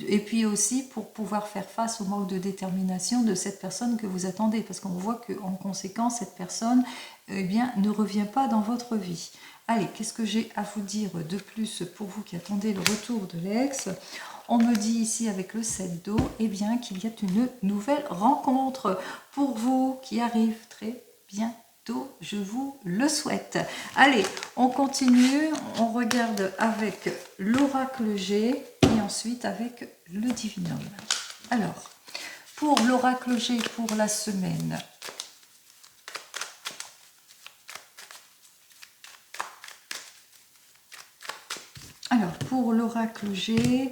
et puis aussi pour pouvoir faire face au manque de détermination de cette personne que vous attendez, parce qu'on voit qu'en conséquence cette personne eh bien, ne revient pas dans votre vie. Allez, qu'est-ce que j'ai à vous dire de plus pour vous qui attendez le retour de l'ex? On me dit ici avec le 7 d'eau, eh bien qu'il y a une nouvelle rencontre pour vous qui arrive très bientôt, je vous le souhaite. Allez, on continue, on regarde avec l'oracle G et ensuite avec le divinum. Alors, pour l'oracle G pour la semaine, alors, pour l'oracle G,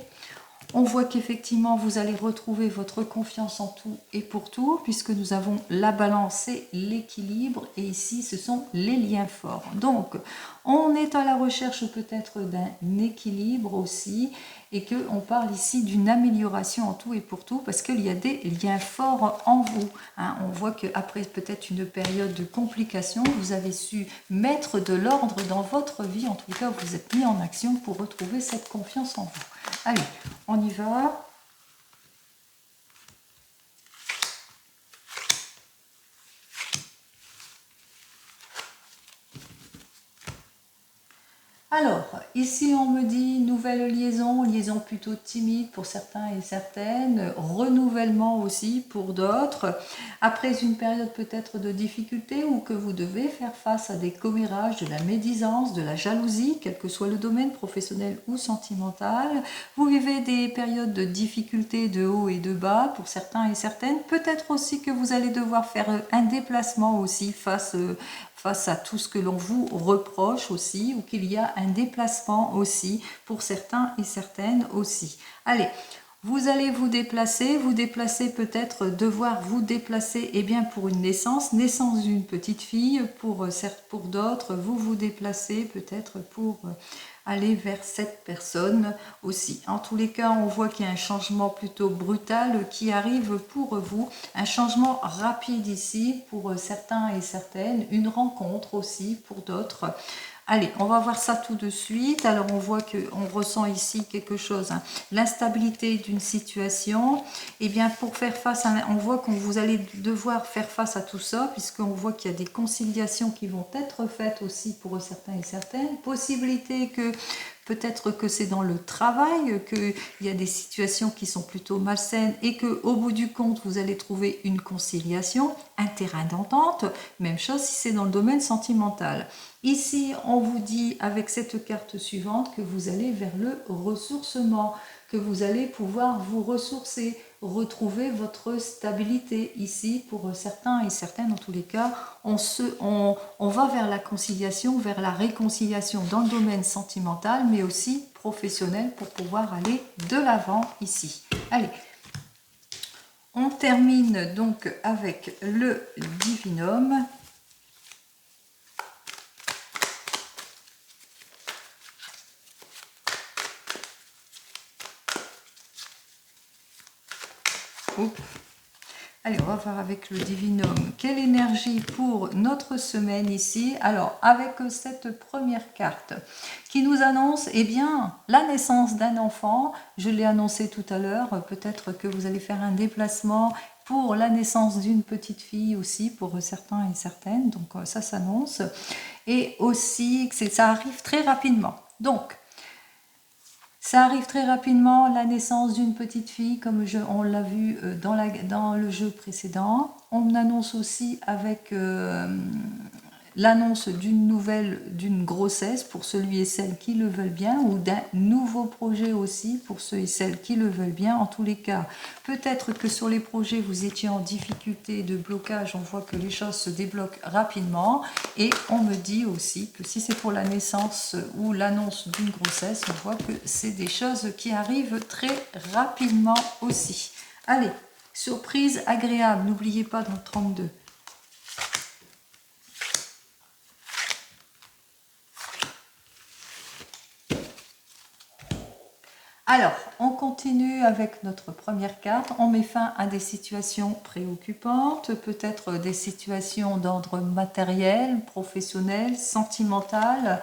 on voit qu'effectivement, vous allez retrouver votre confiance en tout et pour tout, puisque nous avons la balance et l'équilibre, et ici, ce sont les liens forts. Donc, on est à la recherche peut-être d'un équilibre aussi, et qu'on parle ici d'une amélioration en tout et pour tout, parce qu'il y a des liens forts en vous. On voit qu'après peut-être une période de complications, vous avez su mettre de l'ordre dans votre vie, en tout cas, vous êtes mis en action pour retrouver cette confiance en vous. Allez, on y va. Alors, ici on me dit nouvelle liaison, liaison plutôt timide pour certains et certaines, renouvellement aussi pour d'autres, après une période peut-être de difficulté ou que vous devez faire face à des commérages, de la médisance, de la jalousie, quel que soit le domaine professionnel ou sentimental. Vous vivez des périodes de difficulté de haut et de bas pour certains et certaines, peut-être aussi que vous allez devoir faire un déplacement aussi face à tout ce que l'on vous reproche aussi, ou qu'il y a un déplacement aussi pour certains et certaines aussi. Allez, vous allez vous déplacer peut-être devoir vous déplacer pour une naissance d'une petite fille, pour d'autres, vous vous déplacez peut-être pour aller vers cette personne aussi. En tous les cas, on voit qu'il y a un changement plutôt brutal qui arrive pour vous, un changement rapide ici pour certains et certaines, une rencontre aussi pour d'autres. Allez, on va voir ça tout de suite. Alors, on voit qu'on ressent ici quelque chose, l'instabilité d'une situation. Et bien, pour faire face, on voit que vous allez devoir faire face à tout ça, puisqu'on voit qu'il y a des conciliations qui vont être faites aussi pour certains et certaines. Possibilité que peut-être que c'est dans le travail, qu'il y a des situations qui sont plutôt malsaines et qu'au bout du compte, vous allez trouver une conciliation, un terrain d'entente. Même chose si c'est dans le domaine sentimental. Ici, on vous dit avec cette carte suivante que vous allez vers le ressourcement, que vous allez pouvoir vous ressourcer, retrouver votre stabilité. Ici, pour certains et certaines, en tous les cas, on va vers la conciliation, vers la réconciliation dans le domaine sentimental, mais aussi professionnel pour pouvoir aller de l'avant ici. Allez, on termine donc avec le divinum. Allez, on va voir avec le divinum. Quelle énergie pour notre semaine ici? Alors, avec cette première carte qui nous annonce, eh bien, la naissance d'un enfant. Je l'ai annoncé tout à l'heure. Peut-être que vous allez faire un déplacement pour la naissance d'une petite fille aussi, pour certains et certaines. Donc, ça s'annonce. Et aussi, ça arrive très rapidement. Donc, ça arrive très rapidement, la naissance d'une petite fille, comme on l'a vu dans le jeu précédent. On annonce aussi avec l'annonce d'une grossesse pour celui et celles qui le veulent bien, ou d'un nouveau projet aussi pour ceux et celles qui le veulent bien. En tous les cas, peut-être que sur les projets, vous étiez en difficulté de blocage, on voit que les choses se débloquent rapidement. Et on me dit aussi que si c'est pour la naissance ou l'annonce d'une grossesse, on voit que c'est des choses qui arrivent très rapidement aussi. Allez, surprise agréable, n'oubliez pas dans le 32. Alors, on continue avec notre première carte. On met fin à des situations préoccupantes, peut-être des situations d'ordre matériel, professionnel, sentimental.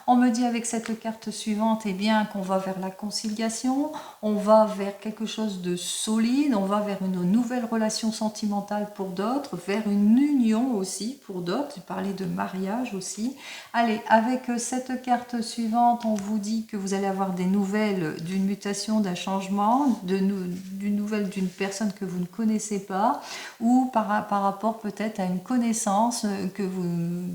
On me dit avec cette carte suivante, eh bien, qu'on va vers la conciliation, on va vers quelque chose de solide, on va vers une nouvelle relation sentimentale pour d'autres, vers une union aussi pour d'autres. J'ai parlé de mariage aussi. Allez, avec cette carte suivante, on vous dit que vous allez avoir des nouvelles d'une mutation, d'un changement, d'une nouvelle d'une personne que vous ne connaissez pas, ou par rapport peut-être à une connaissance que vous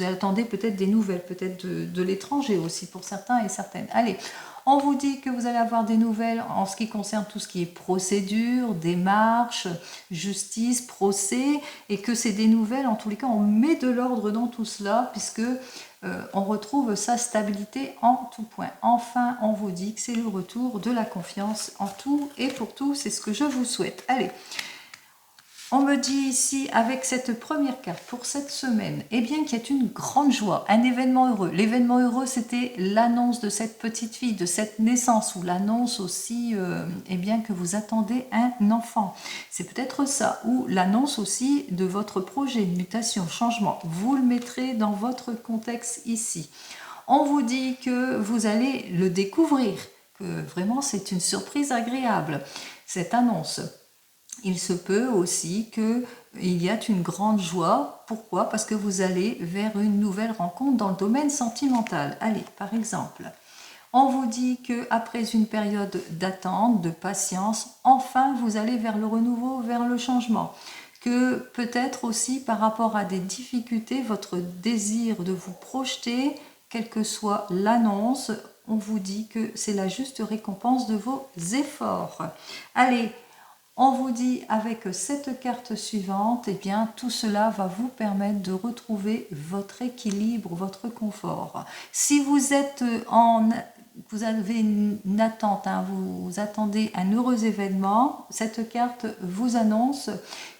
attendez peut-être des nouvelles, peut-être de l'étranger aussi pour certains et certaines. Allez, on vous dit que vous allez avoir des nouvelles en ce qui concerne tout ce qui est procédure, démarche, justice, procès, et que c'est des nouvelles, en tous les cas, on met de l'ordre dans tout cela, puisque on retrouve sa stabilité en tout point. Enfin, on vous dit que c'est le retour de la confiance en tout et pour tout, c'est ce que je vous souhaite. Allez, on me dit ici, avec cette première carte pour cette semaine, eh bien qu'il y a une grande joie, un événement heureux. L'événement heureux, c'était l'annonce de cette petite fille, de cette naissance, ou l'annonce aussi, eh bien que vous attendez un enfant. C'est peut-être ça, ou l'annonce aussi de votre projet, mutation, changement. Vous le mettrez dans votre contexte ici. On vous dit que vous allez le découvrir, que vraiment c'est une surprise agréable, cette annonce. Il se peut aussi qu'il y ait une grande joie. Pourquoi? Parce que vous allez vers une nouvelle rencontre dans le domaine sentimental. Allez, par exemple, on vous dit qu'après une période d'attente, de patience, enfin vous allez vers le renouveau, vers le changement. Que peut-être aussi par rapport à des difficultés, votre désir de vous projeter, quelle que soit l'annonce, on vous dit que c'est la juste récompense de vos efforts. Allez, on vous dit avec cette carte suivante, eh bien, tout cela va vous permettre de retrouver votre équilibre, votre confort. Si vous êtes vous avez une attente, vous attendez un heureux événement, cette carte vous annonce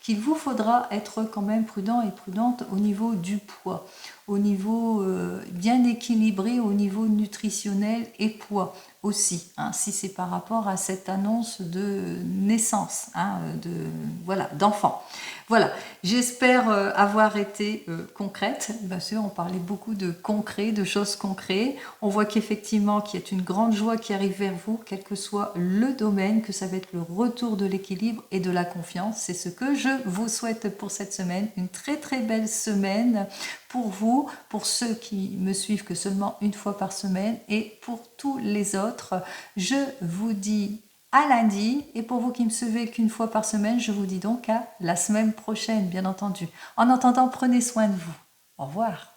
qu'il vous faudra être quand même prudent et prudente au niveau du poids, au niveau bien équilibré, au niveau nutritionnel et poids aussi, si c'est par rapport à cette annonce de naissance, d'enfant. Voilà, j'espère avoir été concrète. Bien sûr, on parlait beaucoup de concret, de choses concrètes. On voit qu'effectivement, qu'il y a une grande joie qui arrive vers vous, quel que soit le domaine, que ça va être le retour de l'équilibre et de la confiance. C'est ce que je vous souhaite pour cette semaine. Une très très belle semaine. pour vous, pour ceux qui me suivent que seulement une fois par semaine et pour tous les autres. Je vous dis à lundi et pour vous qui me suivez qu'une fois par semaine, je vous dis donc à la semaine prochaine, bien entendu. En attendant, prenez soin de vous. Au revoir.